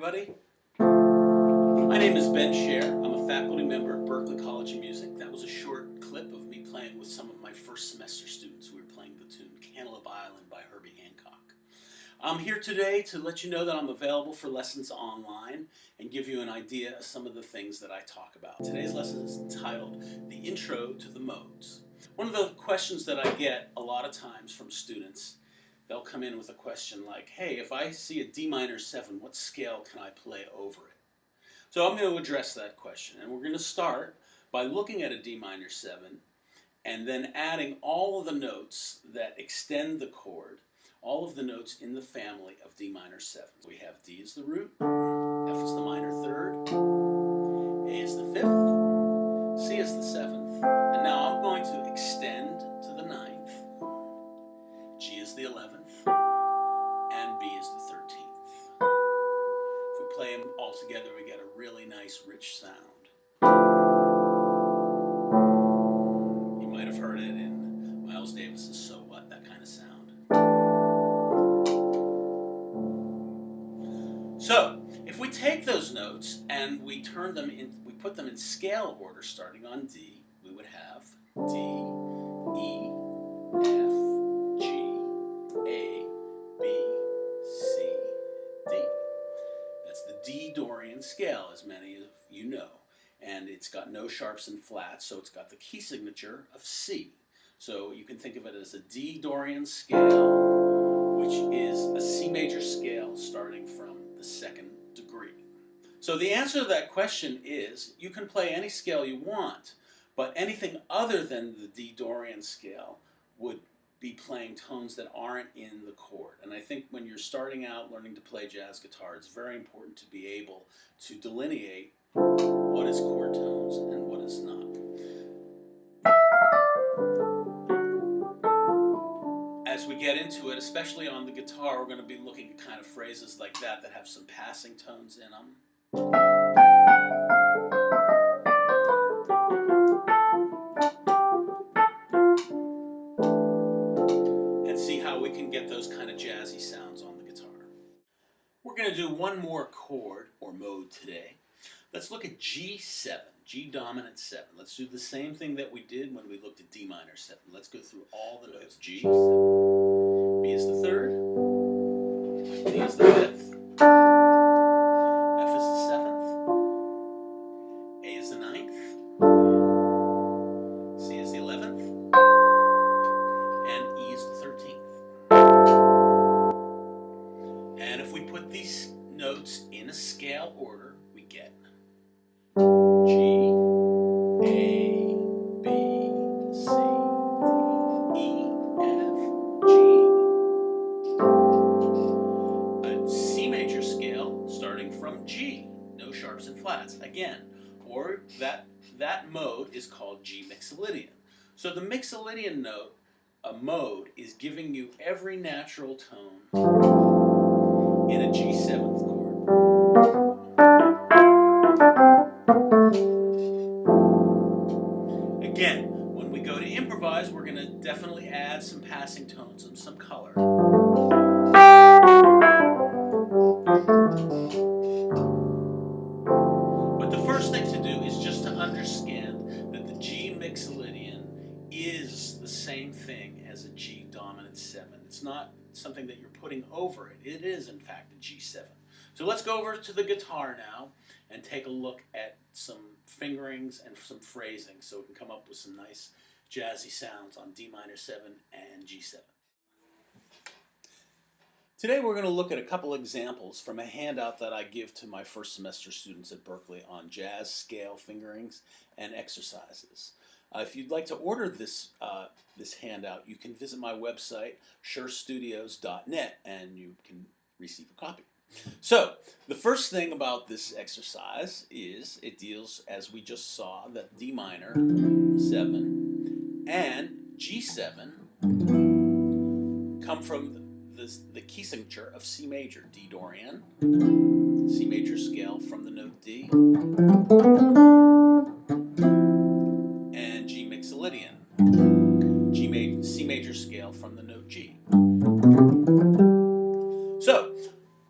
everybody. My name is Ben Scher. I'm a faculty member at Berklee College of Music. That was a short clip of me playing with some of my first semester students. We were playing the tune Cantaloupe Island by Herbie Hancock. I'm here today to let you know that I'm available for lessons online and give you an idea of some of the things that I talk about. Today's lesson is entitled The Intro to the Modes. One of the questions that I get a lot of times from students, they'll come in with a question like, hey, if I see a D minor 7, what scale can I play over it? So I'm going to address that question, and we're going to start by looking at a D minor 7 and then adding all of the notes that extend the chord, all of the notes in the family of D minor 7. We have D is the root, F is the minor 3rd, A is the 5th, C is the 7th, and now I'm going to extend to the 9th, G is the 11th, and B is the 13th. If we play them all together, we get a really nice, rich sound. You might have heard it in Miles Davis's So What, that kind of sound. So, if we take those notes and we turn them in, we put them in scale order starting on D, we would have D, E, F, G, A, B, C, D. That's the D Dorian scale, as many of you know. And it's got no sharps and flats, so it's got the key signature of C. So you can think of it as a D Dorian scale, which is a C major scale starting from the 2nd degree. So the answer to that question is you can play any scale you want, but anything other than the D Dorian scale would be playing tones that aren't in the chord. And I think when you're starting out learning to play jazz guitar, it's very important to be able to delineate what is chord tones and what is not. As we get into it, especially on the guitar, we're going to be looking at kind of phrases like that that have some passing tones in them. And see how we can get those kind of jazzy sounds on the guitar. We're going to do one more chord or mode today. Let's look at G7, G dominant 7. Let's do the same thing that we did when we looked at D minor 7. Let's go through all the notes. G7, B is the 3rd, D is the 5th, F is the 7th, A is the 9th, C is the 11th, and E is the 13th. And if we put these notes in a scale order, we get G, A, B, C, D, E, F, G. A C major scale starting from G, no sharps and flats, again. Or that mode is called G mixolydian. So the mixolydian note, a mode, is giving you every natural tone in a G7th chord. Again, when we go to improvise, we're going to definitely add some passing tones and some color. But the first thing to do is just to understand that the G mixolydian is the same thing as a G dominant 7. It's not something that you're putting over it. It is, in fact, a G7. So let's go over to the guitar now and take a look at some fingerings and some phrasing so we can come up with some nice jazzy sounds on D minor 7 and G7. Today we're going to look at a couple examples from a handout that I give to my first semester students at Berklee on jazz scale fingerings and exercises. If you'd like to order this handout, you can visit my website, scherstudios.net, and you can receive a copy. So, the first thing about this exercise is it deals, as we just saw, that D minor 7 and G7 come from the key signature of C major, D Dorian, C major scale from the note D, and G mixolydian, C major scale from the note G. So,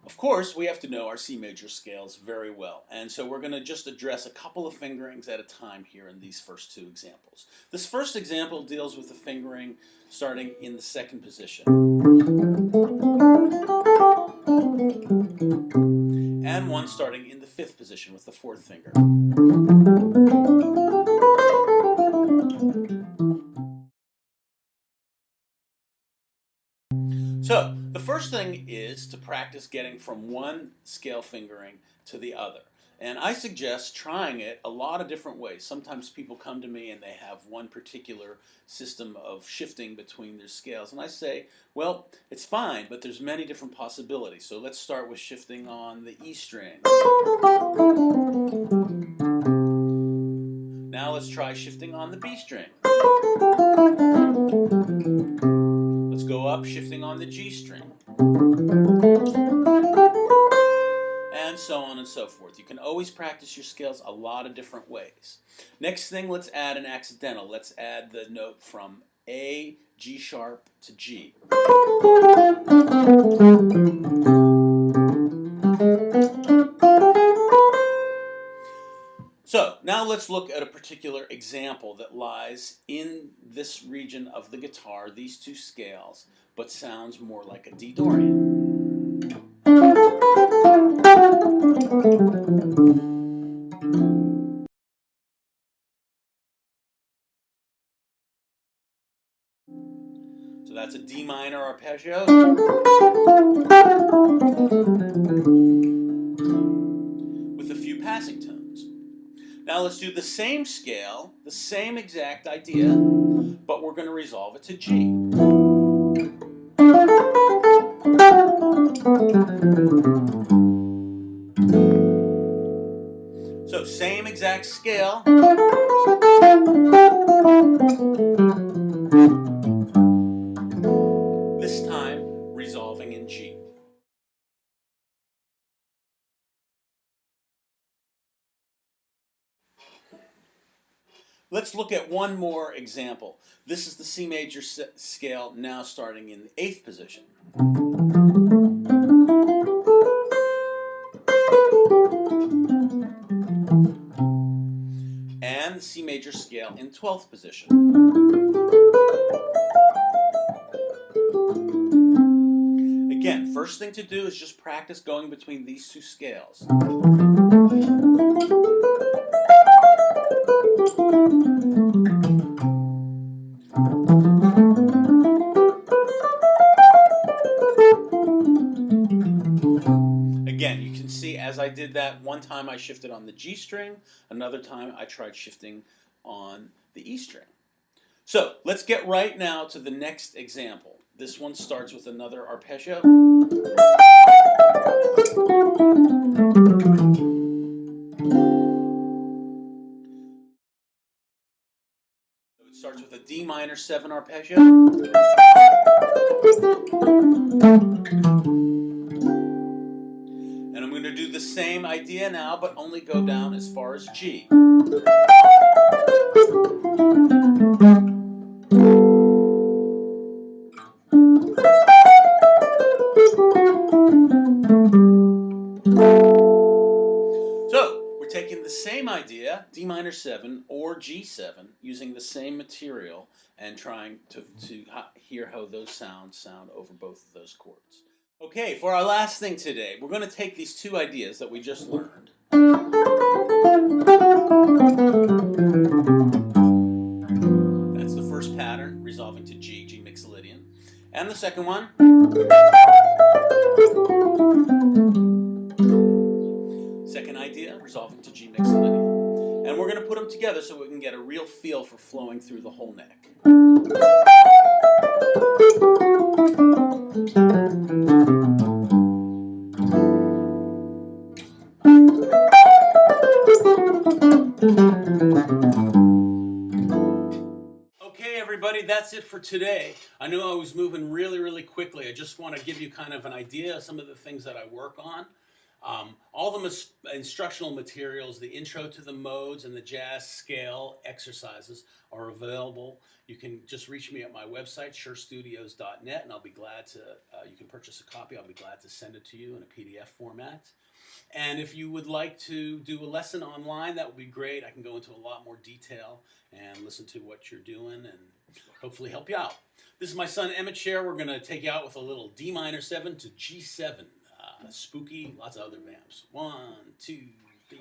of course, course, we have to know our C major scales very well. And so we're going to just address a couple of fingerings at a time here in these first two examples. This first example deals with the fingering starting in the second position. And one starting in the fifth position with the fourth finger. So, the first thing is to practice getting from one scale fingering to the other. And I suggest trying it a lot of different ways. Sometimes people come to me and they have one particular system of shifting between their scales. And I say, well, it's fine, but there's many different possibilities. So let's start with shifting on the E string. Now let's try shifting on the B string. Let's go up, shifting on the G string. And so on and so forth. You can always practice your scales a lot of different ways. Next thing, let's add an accidental. Let's add the note from A, G sharp to G. So now let's look at a particular example that lies in this region of the guitar, these two scales, but sounds more like a D Dorian. So that's a D minor arpeggio with a few passing tones. Now let's do the same scale, the same exact idea, but we're going to resolve it to G. So same exact scale, this time resolving in G. Let's look at one more example. This is the C major scale now starting in the eighth position. And the C major scale in 12th position. Again, first thing to do is just practice going between these two scales. Again, you can see as I did that, one time I shifted on the G string, another time I tried shifting on the E string. So let's get right now to the next example. This one starts with another arpeggio. So it starts with a D minor 7 arpeggio. And I'm going to do the same idea now, but only go down as far as G. So, we're taking the same idea, D minor 7 or G7, using the same material and trying to hear how those sound over both of those chords. Okay, for our last thing today, we're going to take these two ideas that we just learned. That's the first pattern, resolving to G, G Mixolydian. And the second one. Second idea, resolving to G Mixolydian. And we're going to put them together so we can get a real feel for flowing through the whole neck. Okay, everybody, that's it for today. I know I was moving really quickly. I just want to give you kind of an idea of some of the things that I work on. All the instructional materials, the intro to the modes and the jazz scale exercises are available. You can just reach me at my website, surestudios.net, and I'll be glad to, you can purchase a copy. I'll be glad to send it to you in a PDF format. And if you would like to do a lesson online, that would be great. I can go into a lot more detail and listen to what you're doing and hopefully help you out. This is my son Emmett Share. We're going to take you out with a little D minor 7 to G7. Spooky, lots of other vamps. 1, 2, 3.